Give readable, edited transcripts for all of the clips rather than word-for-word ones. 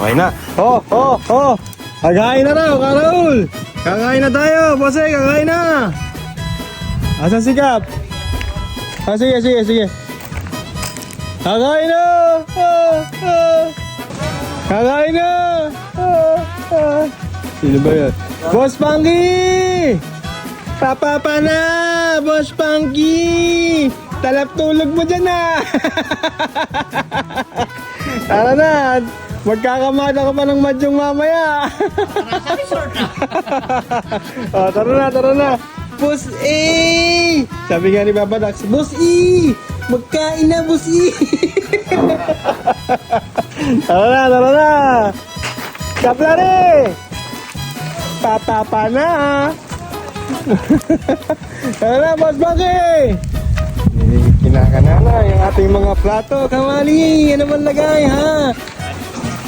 Okay na. Kakain na raw, Karol. Kakain na tayo, bosse, kakain na. Asan si Kap? Sige. Kakain na. Kakain na. Sino ba yan? Boss Punky! Papapa na, Boss Punky! Talap tulog mo dyan na. Tara na. Magkakamada ka pa ng madyong mamaya. Tara na. Boss E! Sabi nga ni Papa Dax, Boss E! Magkain na, Boss E! Tara na. Kaplare! Papapa na. Tara na, Boss Bunky! Kinakana na yung ating mga plato. Kamali, ano man lagay, ha?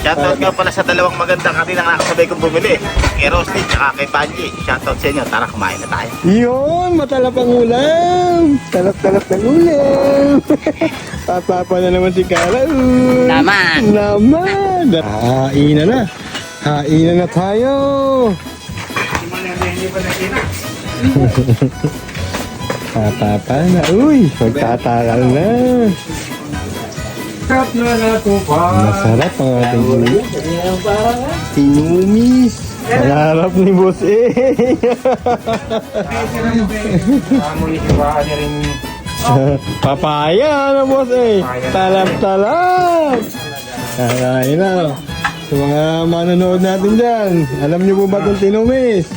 Shoutout nga pala sa dalawang magandang kanina na nakasabay kong bumili. Kay Rosty at kay Panji. Shoutout sa inyo. Tara, kumain na tayo. Yun, matalap ang ulam. Talap ng ulam. Papapa na naman si Kara. Naman. Hainan na tayo. Papapa na. Uy, magtatakal na. Masarap ang ating ulam. Tinumis. Pangarap ni Boss E. Papaya na, Boss E. Talap. Kakain na. Sa mga manonood natin dyan, alam niyo po ba itong tinumis?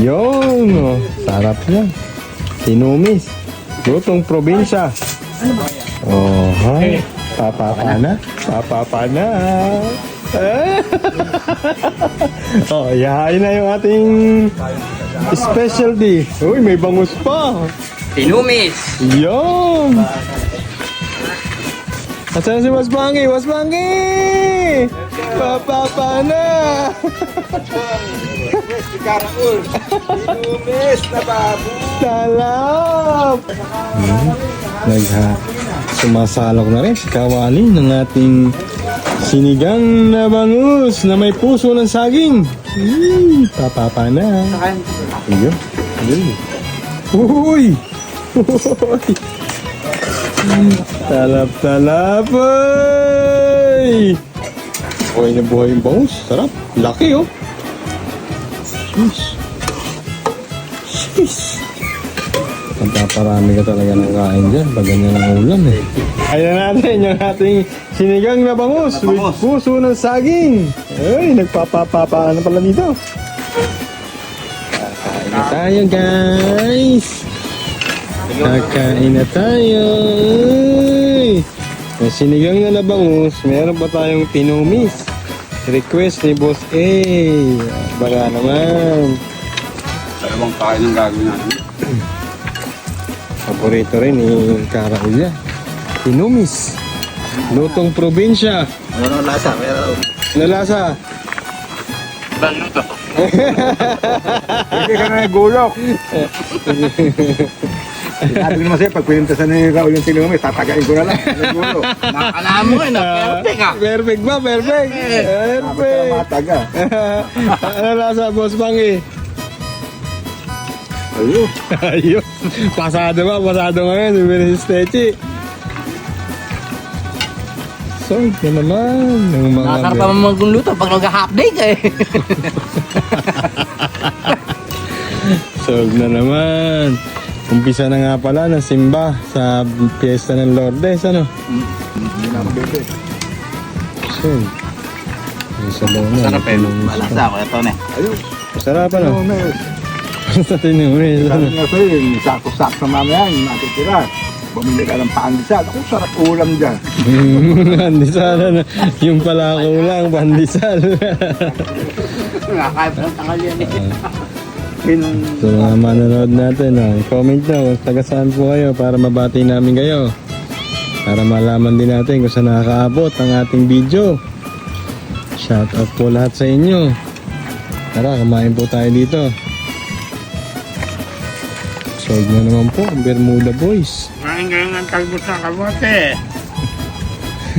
Yun. Sarap niya. Tinumis. Lutong probinsya. Hi. Papapa na. Ihahain na yung ating specialty. Uy, may bangus pa. Tinumis. Yun. Asan si Mas Bangi? Papapa na. Tinumis na baboy. Talap. Sumasalok na rin si Kawali ng ating sinigang na bangus na may puso ng saging. Papapa na. Ayun. Uy! Talap. Ay! Buhay na buhay yung bangus. Sarap. Laki, oh. Sheesh. Magpaparami ka talaga ng kain dyan pag ganyan ang ulam, eh. Ayan natin yung ating sinigang na bangus with puso ng saging. Ay, nagpapapapa na pala dito. Kakain na tayo, guys. Kakain na tayo. Yung sinigang na bangus, meron pa tayong tinumis. Request ni Boss A. Baka naman. Dalawang kain ang gagawin natin. Paborito rin ni Kara Ulia. Tinumis. Lutong probinsya. Ano lasa? Ano lasa? Baluto. Hindi ka na nagulok. Sinabi ko naman sa'yo, pag pinintasan na yung uling tinumis, tatagain ko na lang. Nagulok. Nakala mo perfect ah. Perfect ba? Perfect. Perfect. Mataga. Ano lasa, Boss Bangi? Ayun. Pasado ngayon. Very stretchy. Solve ka naman. Nakasarap naman magluto pag nag-half day ka eh. Solve na naman. Umpisa na nga pala ng simba sa piyesta ng Lourdes, ano? Hindi na ako bebe. Solve. May sabaw na. Sarap eh. Malasa ako ito na. Ayun. Masarap, ano? Tinumis. Sa tinumis, Sabi ano? nga sa'yo, yung sakto-sakto mamaya, yung natitira. Bumili ka ng pandesal. Ako, sarap ulam dyan. Pandesal, ano? Yung palakaw lang, pandesal. Nakakain pa ng tangal yan eh. So mga manonood natin, comment nyo kung taga saan po kayo para mabati namin kayo. Para malaman din natin kung saan nakakaabot ang ating video. Shout out po lahat sa inyo. Tara, kumain po tayo dito. Solve na naman po ang Bermuda Boys. Kumain ngayon ang talbos ng kamote.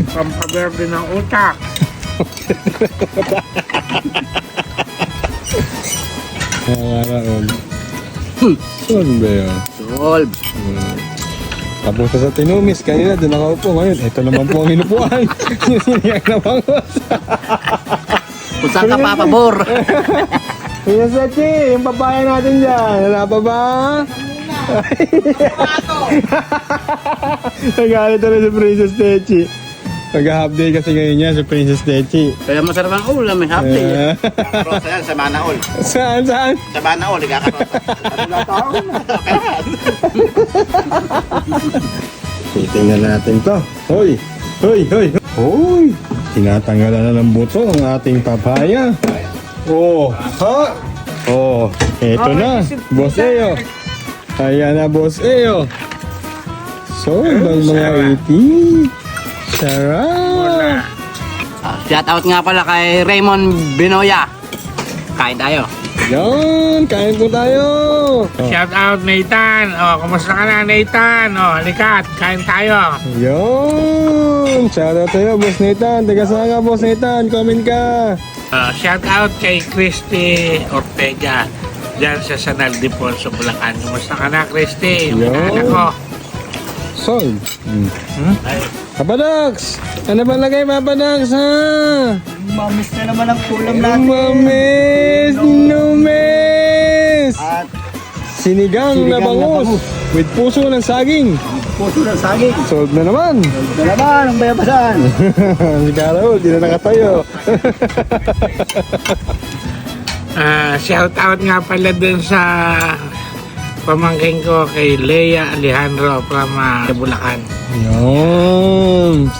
Pampaberde ng utak. Nakakaroon. Saan ba yun? Solve. Tapos sa tinumis, kanina doon nakaupo. Ngayon, ito naman po ang inupuan. Yung sinigang na bangus. Kung saan ka papabor. Kuya Sachi, yung papaya natin dyan. Wala pa ba? Nagalit na si Princess Techi. Mag-half day kasi ngayon niya si Princess Techi. Kaya masarap ang ulam, may happy. Karosa yan sa Manaol. Saan? Sa Manaol, ikakarosa. Titingnan natin to. Hoy! Hoy! Hoy! Hoy! Tinatanggalan na ng buto ang ating papaya. Oh! Ha? Oh! Eto na! Boss Eo! Ayan na, Boss Eo! So, bang mga iti? Sarap! Shoutout nga pala kay Raymond Binoya. Kain tayo. Yan! Kain po tayo! Oh. Shout out Nathan. Oh, kumusta ka na Nathan? Oh, halikat, kain tayo. Yan! Shoutout sa'yo, Boss Nathan. Taga saan ka, Boss Nathan? Comment ka! Shout out kay Christy Ortega. Diyan sa Sanal Diponso, Bulacan. Kumusta ka na, Christy? Yung Yo. anak ko. Sol! Papadax! Ano ba lagay, Papadax, ha? Mamis na naman ang ulam Mamis! Numes! At Sinigang na bangus with puso ng saging. puso ng saging. Solve na naman. Ito naman ang bayabasan. Si Carol, di na nakatayo. Shout out nga pala dun sa pamangkin ko kay Lea Alejandro from Bulacan. Yun.